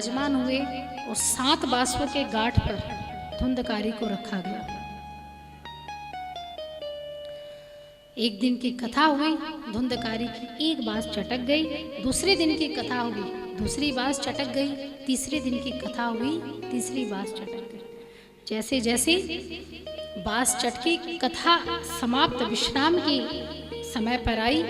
विराजमान हुए और 7 बांसों के गांठ पर धुंधकारी को रखा गया। एक दिन की कथा हुई, धुंधकारी की एक बांस चटक गई। दूसरे दिन की कथा हुई, दूसरी बांस चटक गई। तीसरे दिन की कथा हुई, तीसरी बांस चटक गई। जैसे जैसे बांस चटकी, कथा समाप्त, विश्राम की समय पर आई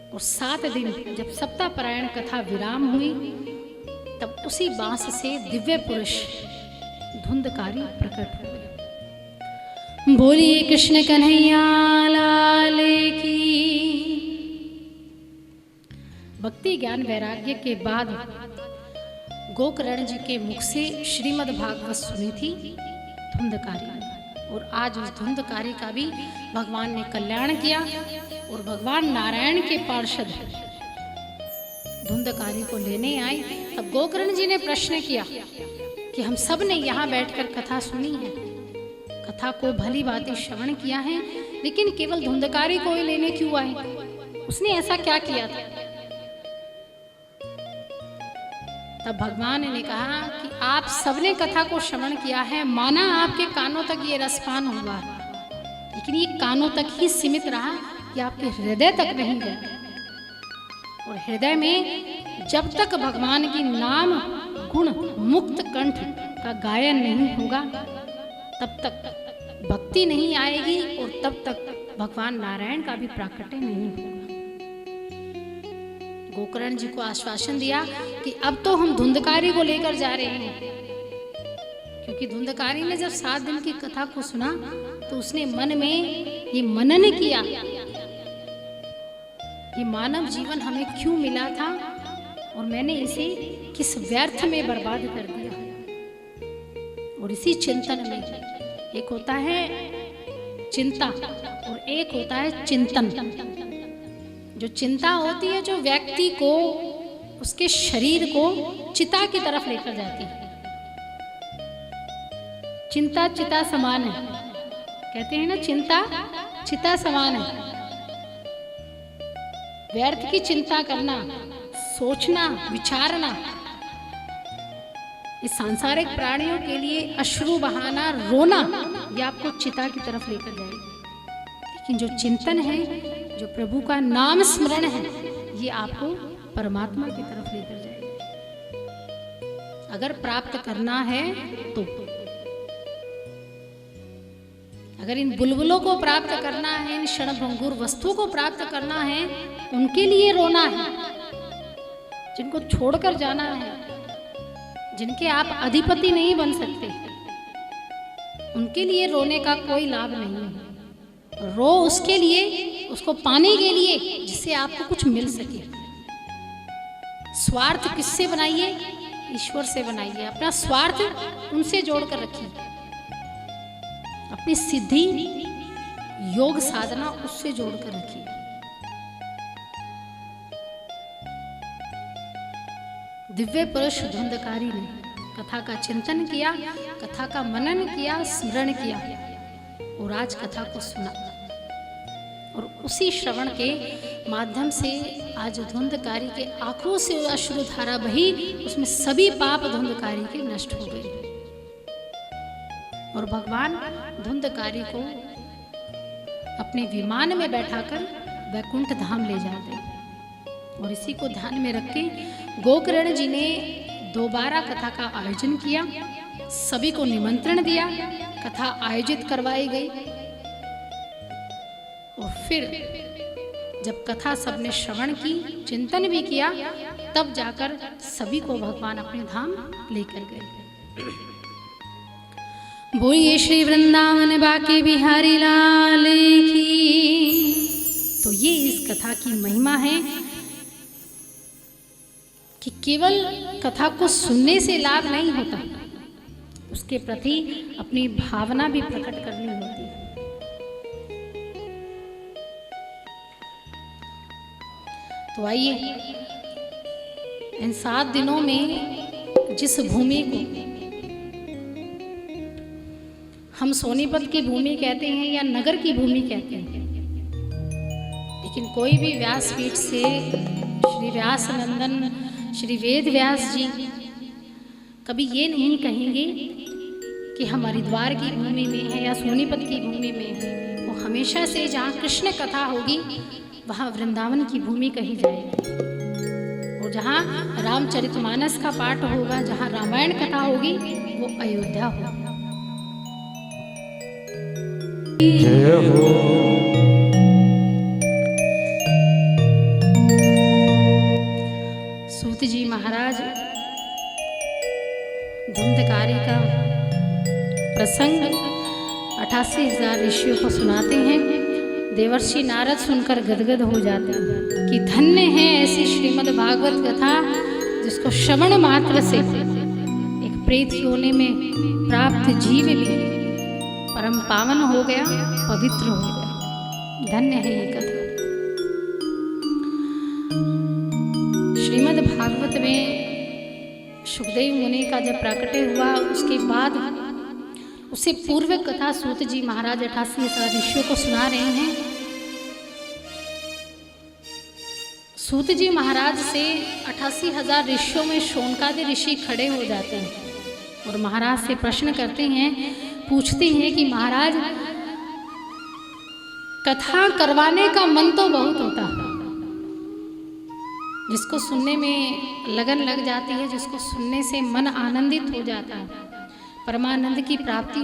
और 7 दिन जब सप्ताहपरायण कथा विराम हुई, तब उसी बांस से दिव्य पुरुष धुंधकारी प्रकट हुए। बोलिए कृष्ण कन्हैया लाल की। भक्ति ज्ञान वैराग्य के बाद गोकर्ण जी के मुख से श्रीमद् भागवत सुनी थी धुंधकारी ने, और आज उस धुंधकारी का भी भगवान ने कल्याण किया। और भगवान नारायण के पार्षद धुंधकारी को लेने आए। तब गोकर्ण जी ने प्रश्न किया कि हम सब ने यहाँ बैठकर कथा सुनी है, कथा को भली भांति श्रवण किया है, लेकिन केवल धुंधकारी को ही लेने क्यों आए? उसने ऐसा क्या किया था? तब भगवान ने कहा कि आप सबने कथा को श्रवण किया है, माना आपके कानों तक ये रसपान हुआ, लेकिन ये कानों तक ही सीमित रहा, कि आपके हृदय तक नहीं गया। और हृदय में जब तक भगवान की नाम गुण मुक्त कंठ का गायन नहीं होगा, तब तक भक्ति नहीं आएगी और तब तक भगवान नारायण का भी प्राकट्य नहीं होगा। गोकर्ण जी को आश्वासन दिया कि अब तो हम धुंधकारी को लेकर जा रहे हैं, क्योंकि धुंधकारी ने जब 7 दिन की कथा को सुना तो उसने मन में ये मनन किया, ये मानव जीवन हमें क्यों मिला था और मैंने इसे किस व्यर्थ में बर्बाद कर दिया। और इसी चिंतन में एक होता है चिंता और एक होता है चिंतन। जो चिंता होती है, जो व्यक्ति को, उसके शरीर को चिता की तरफ लेकर जाती है। चिंता चिता समान है, कहते हैं ना, चिंता चिता समान है। व्यर्थ की चिंता करना, सोचना, विचारना, इस सांसारिक प्राणियों के लिए अश्रु बहाना, रोना, ये आपको चिता की तरफ लेकर जाएगी। लेकिन जो चिंतन है, जो प्रभु का नाम स्मरण है, ये आपको परमात्मा की तरफ लेकर जाएगी। अगर प्राप्त करना है तो, अगर इन बुलबुलों को प्राप्त करना है, इन क्षणभंगुर वस्तु को प्राप्त करना है, उनके लिए रोना है, जिनको छोड़कर जाना है, जिनके आप अधिपति नहीं बन सकते, उनके लिए रोने का कोई लाभ नहीं है। रो उसके लिए, उसको पाने के लिए जिससे आपको कुछ मिल सके। स्वार्थ किससे बनाइए? ईश्वर से बनाइए। अपना स्वार्थ उनसे जोड़कर रखिए। अपनी सिद्धि, योग साधना उससे जोड़कर रखिए। दिव्य पुरुष धुंधकारी ने कथा का चिंतन किया, कथा का मनन किया, स्मरण किया और आज कथा को सुना। और उसी श्रवण के माध्यम से आज धुंधकारी के आंखों से अश्रुधारा बही, उसमें सभी पाप धुंधकारी के नष्ट हो गए। और भगवान धुंधकारी को अपने विमान में बैठाकर वैकुंठ धाम ले जाते। और इसी को ध्यान में रख के गोकर्ण जी ने दोबारा कथा का आयोजन किया, सभी को निमंत्रण दिया, कथा आयोजित करवाई गई। और फिर जब कथा सबने श्रवण की, चिंतन भी किया, तब जाकर सभी को भगवान अपने धाम लेकर गए। बोलिए श्री वृंदावन बाके बिहारी लाल की। तो ये इस कथा की महिमा है कि केवल कथा को सुनने से लाभ नहीं होता, उसके प्रति अपनी भावना भी प्रकट करनी होती है। तो आइए इन 7 दिनों में जिस भूमि को हम सोनीपत की भूमि कहते हैं या नगर की भूमि कहते हैं, लेकिन कोई भी व्यासपीठ से श्री व्यास नंदन श्री वेद व्यास जी कभी ये नहीं कहेंगे कि हम हरिद्वार की भूमि में हैं या सोनीपत की भूमि में हैं। वो हमेशा से जहाँ कृष्ण कथा होगी वहाँ वृंदावन की भूमि कही जाएगी, और जहाँ रामचरितमानस का पाठ होगा, जहाँ रामायण कथा होगी, वो अयोध्या होगी। जय हो। सूत जी महाराज धुंधकारी का प्रसंग 88,000 ऋषियों को सुनाते हैं। देवर्षि नारद सुनकर गदगद हो जाते हैं कि धन्य है ऐसी श्रीमद् भागवत कथा जिसको श्रवण मात्र से एक प्रेत योनि में प्राप्त जीव भी परम पावन हो गया, पवित्र हो गया। धन्य है ये कथा। श्रीमद् भागवत में सुखदेव मुनि का जब प्राकट्य हुआ, उसके बाद उससे पूर्व कथा सूत जी महाराज 88,000 ऋषियों को सुना रहे हैं। सूत जी महाराज से 88,000 ऋषियों में शौनकादि ऋषि खड़े हो जाते हैं और महाराज से प्रश्न करते हैं, पूछते हैं कि महाराज कथा करवाने का मन तो बहुत होता है, जिसको सुनने में लगन लग जाती है, जिसको सुनने से मन आनंदित हो जाता है, परमानंद की प्राप्ति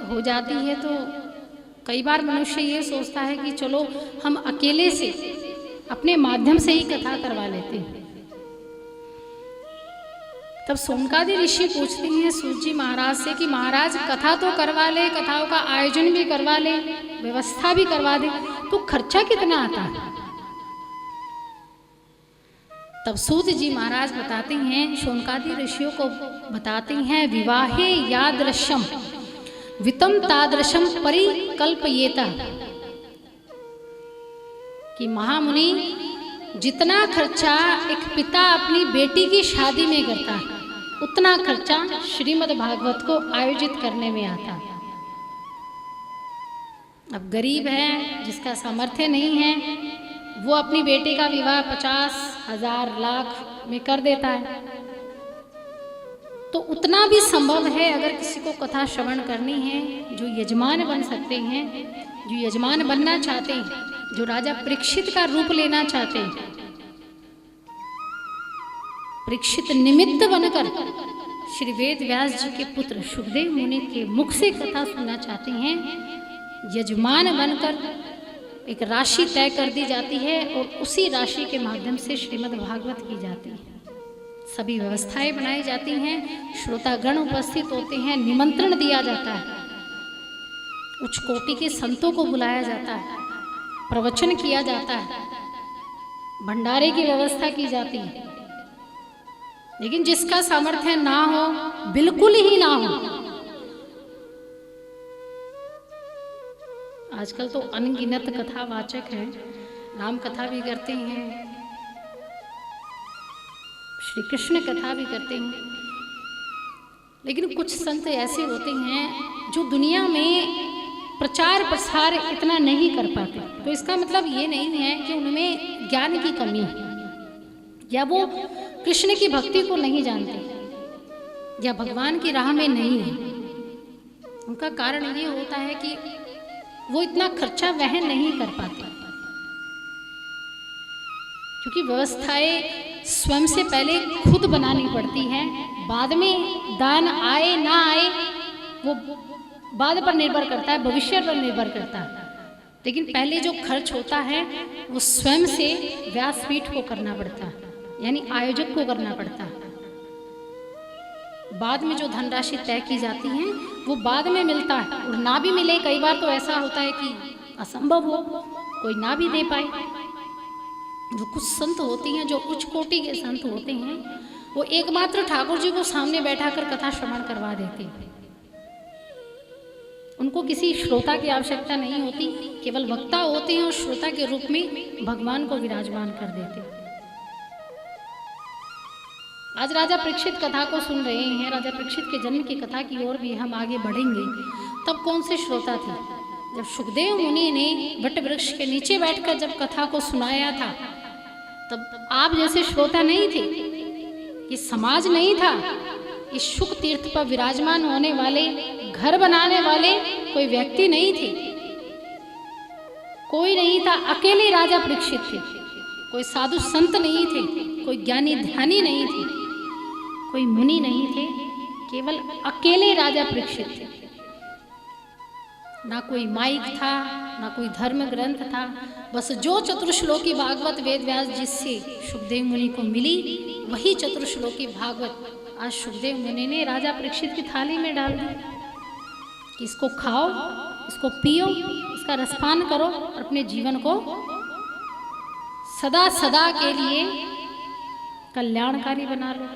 हो जाती है, तो कई बार मनुष्य ये सोचता है कि चलो हम अकेले से अपने माध्यम से ही कथा करवा लेते हैं। तब शौनकादि ऋषि पूछते हैं सूत जी महाराज से कि महाराज कथा तो करवा ले, कथाओं का आयोजन भी करवा ले, व्यवस्था भी करवा दे, तो खर्चा कितना आता है? तब सूत जी महाराज बताते हैं, शौनकादि ऋषियों को बताते हैं, विवाहे यादृशम वितम तादृशम परिकल्पयेत, कि महामुनि जितना खर्चा एक पिता अपनी बेटी की शादी में करता है, उतना खर्चा श्रीमद् भागवत को आयोजित करने में आता है। अब गरीब है, जिसका सामर्थ्य नहीं है, वो अपनी बेटी का विवाह 50,000 लाख में कर देता है, तो उतना भी संभव है। अगर किसी को कथा श्रवण करनी है, जो यजमान बन सकते हैं, जो यजमान बनना चाहते हैं, जो राजा परीक्षित का रूप लेना चाहते हैं, परीक्षित निमित्त बनकर श्री वेद व्यास जी के पुत्र सुखदेव मुनि के मुख से कथा सुनना चाहते हैं, यजमान बनकर एक राशि तय कर दी जाती है और उसी राशि के माध्यम से श्रीमद् भागवत की जाती है। सभी व्यवस्थाएं बनाई जाती हैं, श्रोतागण उपस्थित होते हैं, निमंत्रण दिया जाता है, उच्च कोटि के संतों को बुलाया जाता है, प्रवचन किया जाता है, भंडारे की व्यवस्था की जाती है। लेकिन जिसका सामर्थ्य ना हो, बिल्कुल ही ना हो, आजकल तो अनगिनत कथावाचक हैं, राम कथा भी करते हैं, श्री कृष्ण कथा भी करते हैं, लेकिन कुछ संत ऐसे होते हैं जो दुनिया में प्रचार प्रसार इतना नहीं कर पाते। तो इसका मतलब ये नहीं है कि उनमें ज्ञान की कमी है, या वो कृष्ण की भक्ति को नहीं जानते, या भगवान की राह में नहीं है। उनका कारण ये होता है कि वो इतना खर्चा वहन नहीं कर पाते, क्योंकि व्यवस्थाएं स्वयं से पहले खुद बनानी पड़ती हैं। बाद में दान आए ना आए वो बाद पर निर्भर करता है, भविष्य पर निर्भर करता है, लेकिन पहले जो खर्च होता है वो स्वयं से व्यासपीठ को करना पड़ता है, यानी आयोजक को करना पड़ता है। बाद में जो धनराशि तय की जाती है वो बाद में मिलता है, और ना भी मिले, कई बार तो ऐसा होता है कि असंभव हो, कोई ना भी दे पाए। जो कुछ संत होती हैं, जो उच्च कोटि के संत होते हैं, वो एकमात्र ठाकुर जी को सामने बैठा कर कथा श्रवण करवा देते हैं। उनको किसी श्रोता की आवश्यकता नहीं होती, केवल वक्ता होते हैं और श्रोता के रूप में भगवान को विराजमान कर देते हैं। आज राजा परीक्षित कथा को सुन रहे हैं, राजा परीक्षित के जन्म की कथा की ओर भी हम आगे बढ़ेंगे। तब कौन से श्रोता थे? जब सुखदेव मुनि ने वट वृक्ष के नीचे बैठकर जब कथा को सुनाया था, तब आप जैसे श्रोता नहीं थे, ये समाज नहीं था, ये शुक तीर्थ पर विराजमान होने वाले, घर बनाने वाले कोई व्यक्ति नहीं थे, कोई नहीं था। अकेले राजा परीक्षित थे, कोई साधु संत नहीं थे, कोई ज्ञानी ध्यानी नहीं थे, कोई मुनि नहीं थे, केवल अकेले राजा परीक्षित थे। ना कोई माइक था, ना कोई धर्म ग्रंथ था, बस जो चतुर्श्लोकी भागवत वेद व्यास जिससे सुखदेव मुनि को मिली, वही चतुर्श्लोकी भागवत आज सुखदेव मुनि ने राजा परीक्षित की थाली में डाल दी कि इसको खाओ, इसको पियो, इसका रसपान करो और अपने जीवन को सदा सदा के लिए कल्याणकारी बना लो।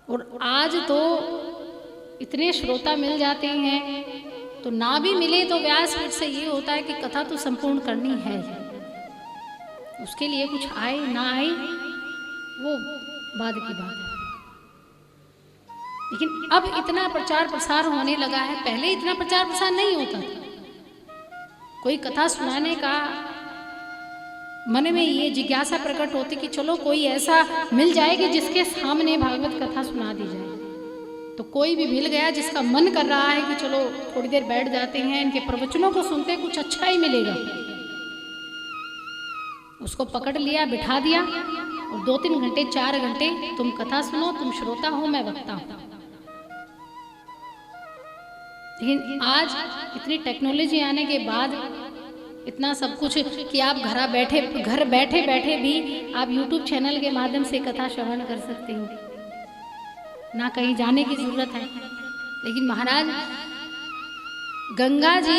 और आज तो इतने श्रोता मिल जाते हैं, तो ना भी मिले तो व्यासपीठ से ये होता है कि कथा तो संपूर्ण करनी है, उसके लिए कुछ आए ना आए वो बाद की बात है। लेकिन अब इतना प्रचार प्रसार होने लगा है, पहले इतना प्रचार प्रसार नहीं होता था। कोई कथा सुनाने का मन में ये जिज्ञासा प्रकट होती कि चलो कोई ऐसा मिल जाए कि जिसके सामने भागवत कथा सुना दी जाए। तो कोई भी मिल गया जिसका मन कर रहा है कि चलो थोड़ी देर बैठ जाते हैं, इनके प्रवचनों को सुनते कुछ अच्छा ही मिलेगा, उसको पकड़ लिया, बिठा दिया और 2-3 घंटे 4 घंटे तुम कथा सुनो, तुम श्रोता हो, मैं वक्ता हूं। लेकिन आज इतनी टेक्नोलॉजी आने के बाद इतना सब कुछ कि आप घर बैठे बैठे भी आप YouTube चैनल के माध्यम से कथा श्रवण कर सकते हो, ना कहीं जाने की जरूरत है। लेकिन महाराज गंगा जी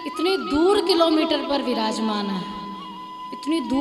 इतने दूर किलोमीटर पर विराजमान है, इतनी दूर